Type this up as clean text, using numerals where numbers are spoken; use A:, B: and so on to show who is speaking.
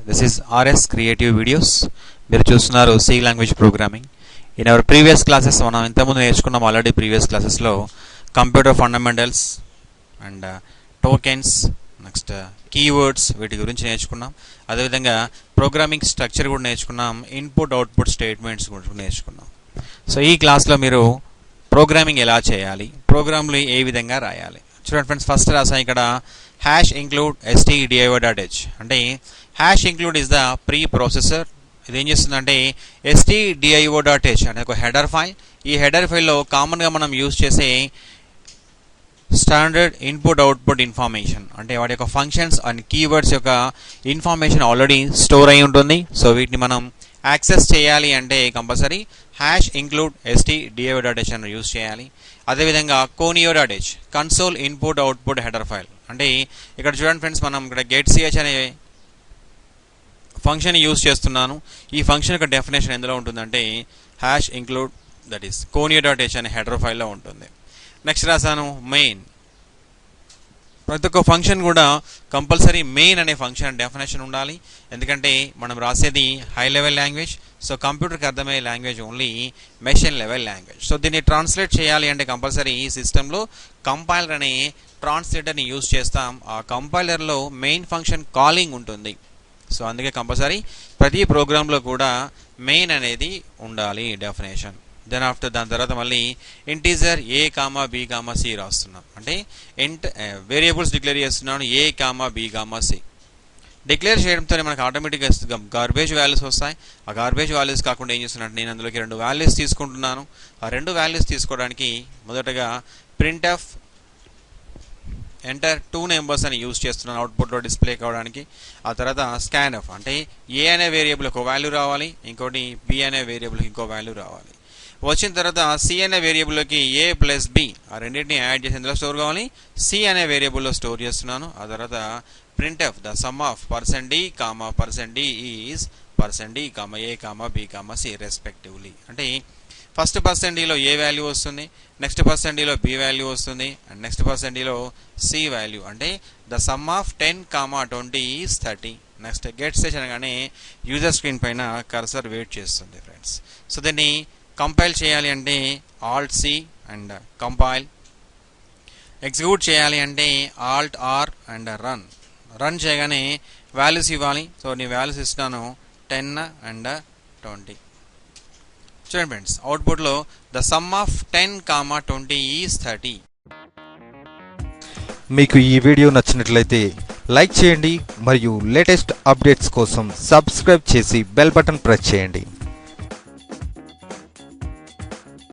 A: This is RS Creative Videos. మీరు చూస్తున్నారు C language programming. In our previous classes మనం ఇంతకుముందు నేర్చుకున్నాం ఆల్రెడీ ప్రీవియస్ క్లాసెస్లో computer fundamentals and tokens next keywords వీటి గురించి నేర్చుకున్నాం. అదేవిధంగా ప్రోగ్రామింగ్ స్ట్రక్చర్ కూడా నేర్చుకున్నాం. ఇన్పుట్ అవుట్పుట్ స్టేట్మెంట్స్ కూడా నేర్చుకున్నాం. సో ఈ క్లాస్లో మీరు ప్రోగ్రామింగ్ ఎలా చేయాలి, ప్రోగ్రామ్లు ఏ విధంగా రాయాలి చూడండి ఫ్రెండ్స్. ఫస్ట్ రాసాం ఇక్కడ #include stdio.h అంటే #include is the pre processor. ఇది ఏం చేస్తుందంటే stdio.h అనే ఒక హెడర్ ఫైల్. ఈ హెడర్ ఫైల్లో కామన్గా మనం యూజ్ చేసే స్టాండర్డ్ ఇన్పుట్ అవుట్పుట్ ఇన్ఫర్మేషన్ అంటే వాటి యొక్క ఫంక్షన్స్ అండ్ కీవర్డ్స్ యొక్క ఇన్ఫర్మేషన్ ఆల్రెడీ స్టోర్ అయి ఉంటుంది. సో వీటిని మనం యాక్సెస్ చేయాలి అంటే కంపల్సరీ #include stdio.h అని యూజ్ చేయాలి. అదేవిధంగా conio.h console input output header file అంటే ఇక్కడ చూడండి ఫ్రెండ్స్, మనం ఇక్కడ getch అనే ఫంక్షన్ యూజ్ చేస్తున్నాను. ఈ ఫంక్షన్ యొక్క డెఫినేషన్ ఎందులో ఉంటుందంటే #include దట్ ఈస్ conio.h అనే హెడర్ ఫైల్లో ఉంటుంది. నెక్స్ట్ రాసాను మెయిన్. ప్రతి ఒక్క ఫంక్షన్ కూడా కంపల్సరీ మెయిన్ అనే ఫంక్షన్ డెఫినేషన్ ఉండాలి. ఎందుకంటే మనం రాసేది హై లెవెల్ లాంగ్వేజ్. సో కంప్యూటర్కి అర్థమయ్యే language only machine level language. So దీన్ని ట్రాన్స్లేట్ చేయాలి అంటే కంపల్సరీ ఈ సిస్టంలో కంపైలర్ అనే ట్రాన్స్లేటర్ని యూజ్ చేస్తాం. ఆ కంపైలర్లో మెయిన్ ఫంక్షన్ కాలింగ్ ఉంటుంది. సో అందుకే కంపల్సరీ ప్రతి ప్రోగ్రాంలో కూడా మెయిన్ అనేది ఉండాలి డెఫినేషన్. దెన్ ఆఫ్టర్ దాని తర్వాత మళ్ళీ ఇంటీజర్ a, b, c రాస్తున్నాం. అంటే వేరియబుల్స్ డిక్లేర్ చేస్తున్నాను a, b, c. డిక్లేర్ చేయడంతో మనకు ఆటోమేటిక్గా గార్బేజ్ వాల్యూస్ వస్తాయి. ఆ గార్బేజ్ వాల్యూస్ కాకుండా ఏం చేస్తున్నట్టు నేను అందులోకి 2 వాల్యూస్ తీసుకుంటున్నాను. ఆ 2 వాల్యూస్ తీసుకోవడానికి మొదటగా printf ఎంటర్ 2 నెంబర్స్ అని యూజ్ చేస్తున్నాను అవుట్పుట్లో డిస్ప్లే కావడానికి. ఆ తర్వాత scanf అంటే a అనే వేరియబుల్ ఒక వాల్యూ రావాలి, ఇంకోటి b అనే వేరియబుల్కి ఇంకో వాల్యూ రావాలి. వచ్చిన తర్వాత c అనే వేరియబుల్లోకి a ప్లస్ b ఆ రెండింటిని యాడ్ చేసి ఇందులో స్టోర్ కావాలి. c అనే వేరియబుల్లో స్టోర్ చేస్తున్నాను. ఆ తర్వాత printf the sum of %d, %d is %d, a, b, c respectively. అంటే ఫస్ట్ %dలో ఏ వాల్యూ వస్తుంది, నెక్స్ట్ %dలో b వాల్యూ వస్తుంది, అండ్ నెక్స్ట్ %dలో c వాల్యూ. అంటే the sum of 10, 20 is 30. Next get station అనగానే యూజర్ స్క్రీన్ పైన cursor wait చేస్తుంది friends. So దీన్ని compile చేయాలి అంటే Alt+C అండ్ కంపైల్. ఎగ్జిక్యూట్ చేయాలి అంటే Alt+R అండ్ రన్ చేయగానే వాల్యూస్ ఇవ్వాలి. సో నేను వాల్యూస్ ఇస్తున్నాను 10 అండ్ 20. చూడండి ఫ్రెండ్స్, అవుట్పుట్లో ద సమ్ ఆఫ్ 10, 20 ఈజ్ 30.
B: మీకు ఈ వీడియో నచ్చినట్లయితే లైక్ చేయండి మరియు లేటెస్ట్ అప్డేట్స్ కోసం సబ్స్క్రైబ్ చేసి బెల్ బటన్ ప్రెస్ చేయండి.